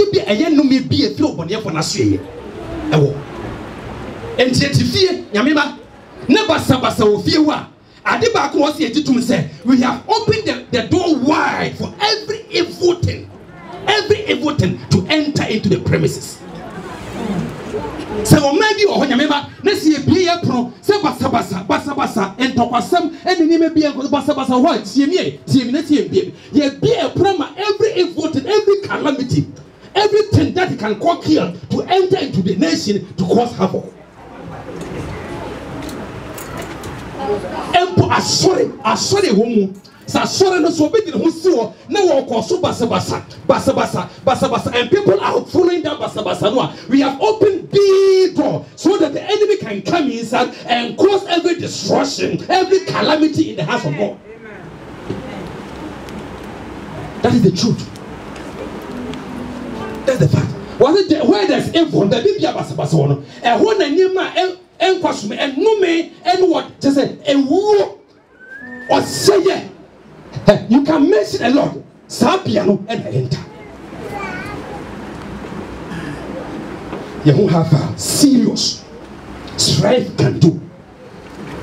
be a yen no me be a few on for Nasri. And yet, fear, Yamima, never Sabasa or fear. Adiba was here to say, we have opened the door wide for every evil thing to enter into the premises. So maybe or Yamima, let's see a beer pro, Sabasa, and Topasam, and the name be a Basabasa white, see me, ye be a promo, every evil thing, every calamity, everything that he can call here to enter into the nation to cause havoc. Empo asore womu sa asore no so be the ho si ho na wo ko so basabasa and people are following that basabasa no. We have opened big door so that the enemy can come inside and cause every destruction, every calamity in the house of God. That is the truth. That's the fact. Where there's evil, there be basabasa no. And when the name and question and no me and what just say a war or say you can mention a lot Sapiano and enter. You who have a serious strife can do.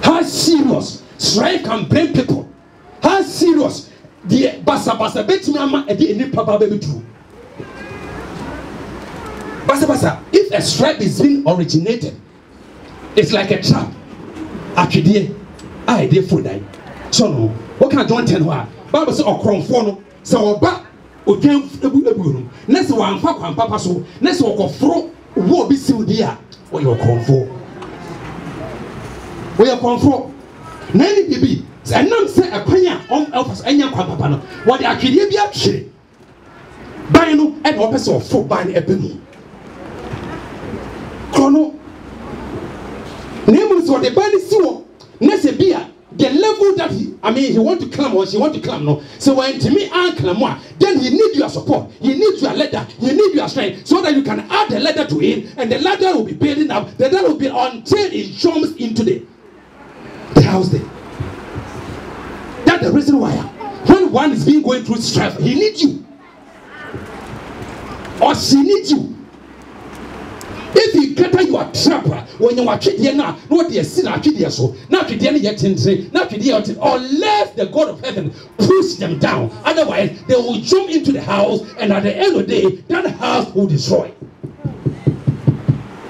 How serious strife can bring people. How serious the basa bet mama and the any papa baby true. Basa if a strife is being originated, it's like a trap. Actually, I did for that. So no, what can John tell her? Bible says, "O crown for so back, o came ebu. Next one, papa so. Next one, go throw. Wo be still there. Or your crown for. Where your crown for? Nanny baby. And none say a panya on Alphas and your papa. No, what the actually be actually. By no, and opposite of 4 by a penny. Chrono. Name is what the body saw. Nese beer, the level that he want to climb or she want to climb. No, so when to me and climb, then he need your support, he need your ladder, he need your strength, so that you can add the ladder to it, and the ladder will be building up. The ladder will be until it jumps into the house there. That's the reason why when one is being going through strife, he needs you, or she needs you. If you get you a trapper when you are treated now, what they see now, so not to the end yet not to the unless the God of heaven push them down. Otherwise, they will jump into the house, and at the end of the day, that house will destroy.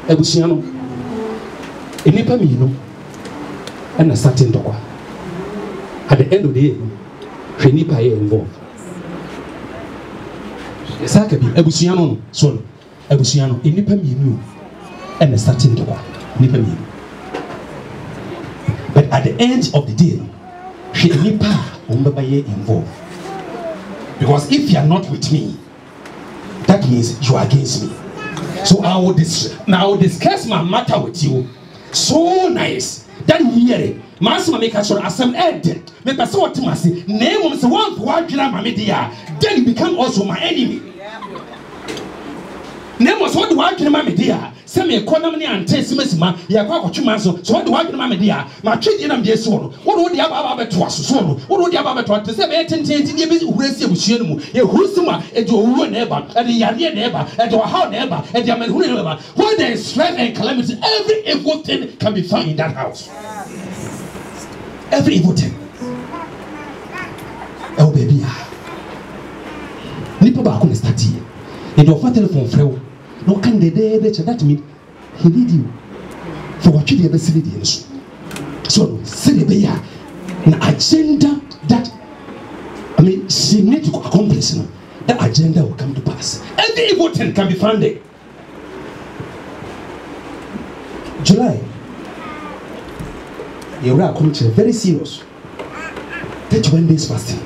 Ebusiano, enipa mi no, and a certain door. At the end of the day, enipa is involved. Exactly, Ebusiano, so Ebusiano, enipa mi no. And a certain door. But at the end of the day, she involved. Because if you are not with me, that means you are against me. So I will discuss my matter with you. So nice. That year, Master make us as some end. Make us what mercy. Name of the one then you become also my enemy. Name was what the one media. Some economy and taste Messima, Yaquachumaso, so what do I do, my dear? My children and dear son. What would the Ababa to us? What would the Ababa to say? 18 years, Shenu, Yahusuma, and your neighbor, and the Yadia neighbor, and your how neighbor, and your man who neighbor. When there is strife and calamity, every evil thing can be found in that house. Every evil thing. Oh, baby. Nipa Bakun is 30. And your telephone friend. No can they that mean he need you for what you ever see the so say an agenda that she need to accomplish that agenda will come to pass. Every evil thing can be found there. July you are coming to very serious 31 days fasting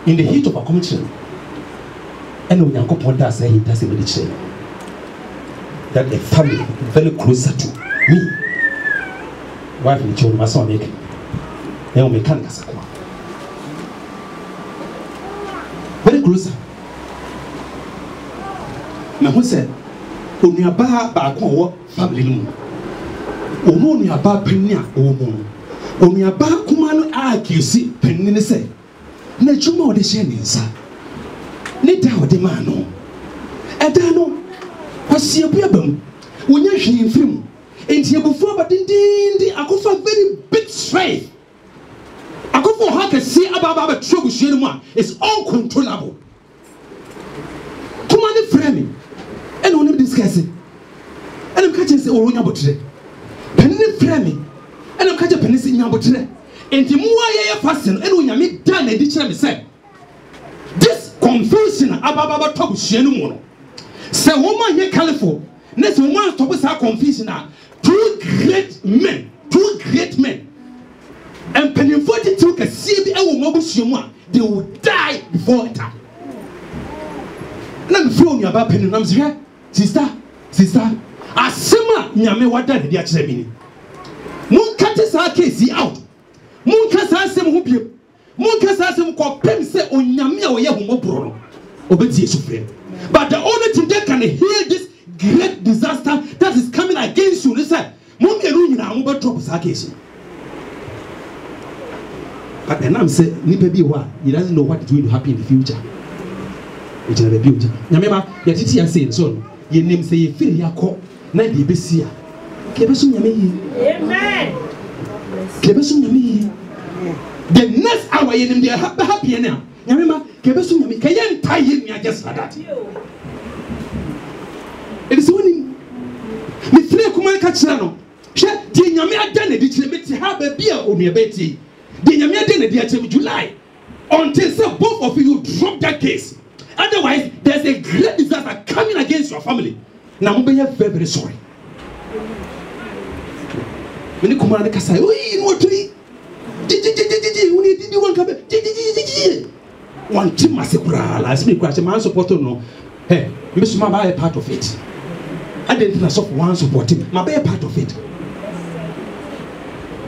in the heat of our commission. And when you go does say he doesn't really say that a family very closer to me, wife and children, my son, make they mechanic very closer. Now, who said, when you are back on family, when you are back penny, when you are back, woman, I can see penny say, Nature more the same inside. Nita or the man. Edano was your problem when you're in film. And here before, but indeed, I go for very big strength. I go for how to see about trouble. It's uncontrollable. Come on, frame and only discuss it. And I'm catching the old about today. Penny framing, and I'm catching pennies in your today. And the more I person, and when you make done a ditch, say, this confusion about trouble. Say, woman, you're California. Next woman, to us our confusion now. Two great men. And penny 42 can see the old they will die before time. And I'm throwing about penny. I'm here, sister. Asema nyame wada de dia kire bi ni mun kate sa case out mun kasa asem ho biem mun kasa asem ko pem se onyame a oye homobro no obeti esufre. But the only thing that can heal this great disaster that is coming against you is that mun be ru nyina mo be drop sa case. But then I'm say nipa bi ho he doesn't know what is going to happen in the future. It never be nyame ma ya titi ya say so ye nim say ye feel yakọ na de besia kebeso nyame yi amen kebeso nyame yi the next hour ye nim dey happy now nyame ma kebeso nyame kayen taye nia just like that it is winning me free kuma ka kira no hwe de nyame ada na di kire beti ha ba bia onu ebeti de nyame ada na di atem July until say both of you drop that case. Otherwise, there's a great disaster coming against your family. Now, I'm very, very sorry. When you come on the casa, oh, you know what to eat? Did you want to come? One team must last week, because my support no. Hey, Miss Mama, a part of it. I didn't know one supporting, my be a part of it.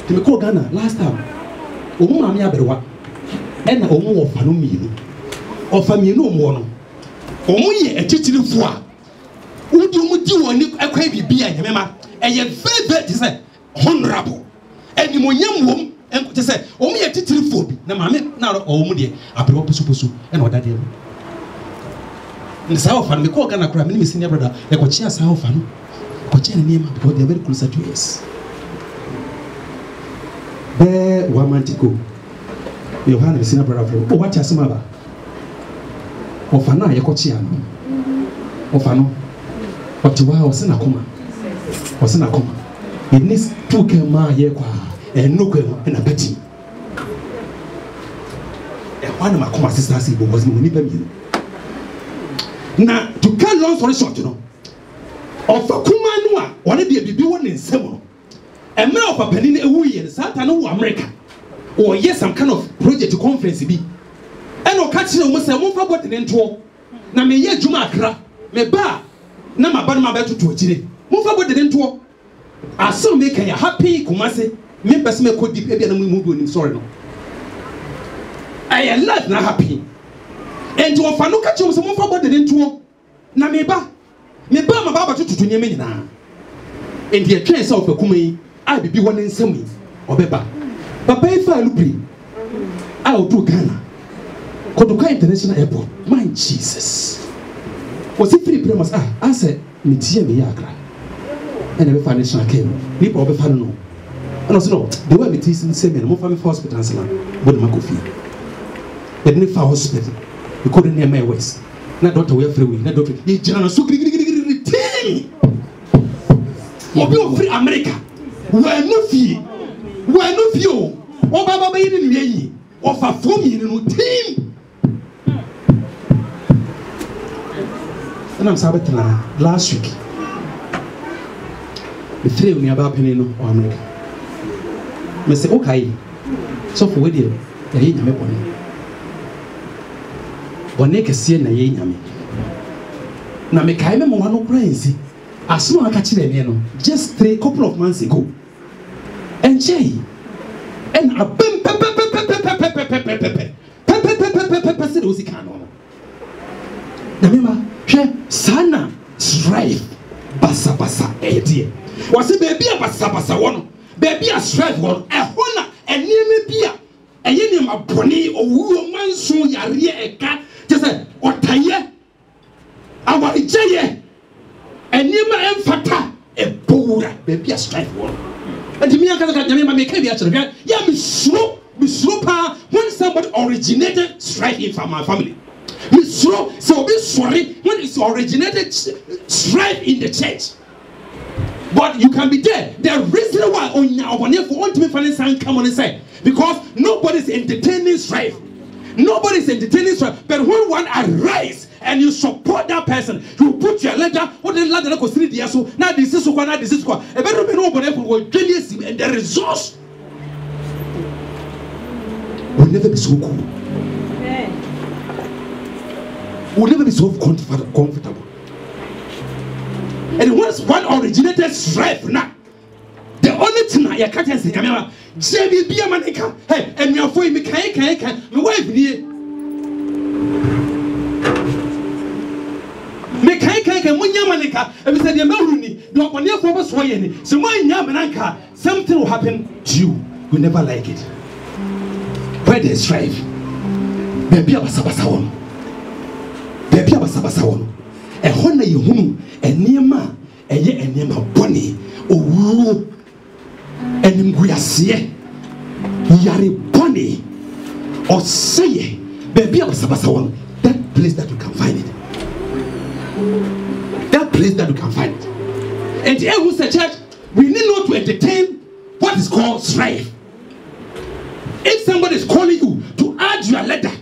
To me, call Ghana last time. Oh, Mamma, Berwa, and a woman of Fanumi. Of a no more. Only a teaching for who do you want a crazy beer, remember? And you're very honorable. And you young woman, and to say, only a teaching for me. Now, only a proposal and what I did. In the South, and we call Ghana crime, Miss Senior Brother, a coachia South and coaching name because they're very close to us. There, one man to go. You have a senior brother. Oh, what is some Ofana yekochia no ofano otiwa osina koma it needs to kema yekwa enukwe na beti e wana makoma sisters ibo was mo nipa mi na to cut long story short no ofakuma no a wona de bibi wona nsem no emra ofapani na ewu ye satan wo America or yes some kind of project conference bi. No catching a Muslim for what in two. Na me ye Juma Akra, me ba, na ma ban ma betu to chile. Move about the two. I saw make a happy Kumase, me best me could deep and move in sorry. I am not happy. And to a fanu catch you some for what in two. Na me ba ma baba to Yemina. And the chance of a Kumi, I be one in Semi or Beba. Papa, if I look, I'll do Ghana. Kotoka International Airport. My Jesus. Was it free premise? I said, Mitia Yakra. And every financial came. People of the family. And also, no, they were meeting the same and more family hospital and salon. But Makofi. They didn't for hospital. You couldn't near my waist. Not daughter, we are free. Not daughter. You general so team. Free America. Where no fee. Where no few. Oh, Baba, baby, me. Of a 4 million team. And I'm sorry last week. The 3 of me about Penino or America. I say, okay, so for wedding, the ain't me one. One neck is seeing a yammy. Now, me came on one crazy. As soon as I catch them, just 3 couple of months ago. And Jay, and a bim Sana strife basa edi wase baby a basa wono baby a strife wono ehona eneme bia eye ne maboni owuo manso yare eka te se Otaye, our Ijay, and Nima Emfata, a Bora, baby a strife one. And the Mia Kazaka make a actually, yeah, Miss Slow, when somebody originated strife in my family. Miss Slow, so be sorry when it's originated strife in the church. But you can be there. The reason why on want to be funny come on and say because nobody's entertaining strife. Nobody's entertaining strife. But when one arises and you support that person, you put your letter. What the letter that goes the so now this is what now this is what. A better nobody will genius and the resource will never be so cool. Will never be so comfortable. And once one originated strife now, the only thing I can't say, JB be a manica, hey, and your boy me can, my wife here. Me can, when Yamanica, and we said, Yamaruni, not one year for us, so why Yamanaka, something will happen to you, you never like it. Where there's strife, baby of Sabasawon, baby of Sabasawon, a honor you whom. Enema, enema boni, owu, enimguyasie, yari boni, or say, baby of Sabasawon, that place that you can find it. That place that you can find it. And here who's the church, we need not to entertain what is called strife. If somebody is calling you to add your letter,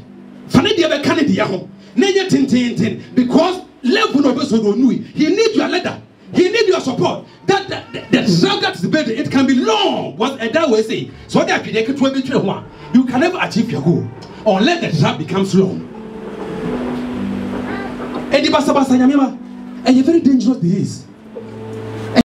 because level of us don't know. He needs your letter. He needs your support. That debate, it can be long. What that way say. So that you can never achieve your goal unless the draft becomes long. And the basa and a very dangerous disease.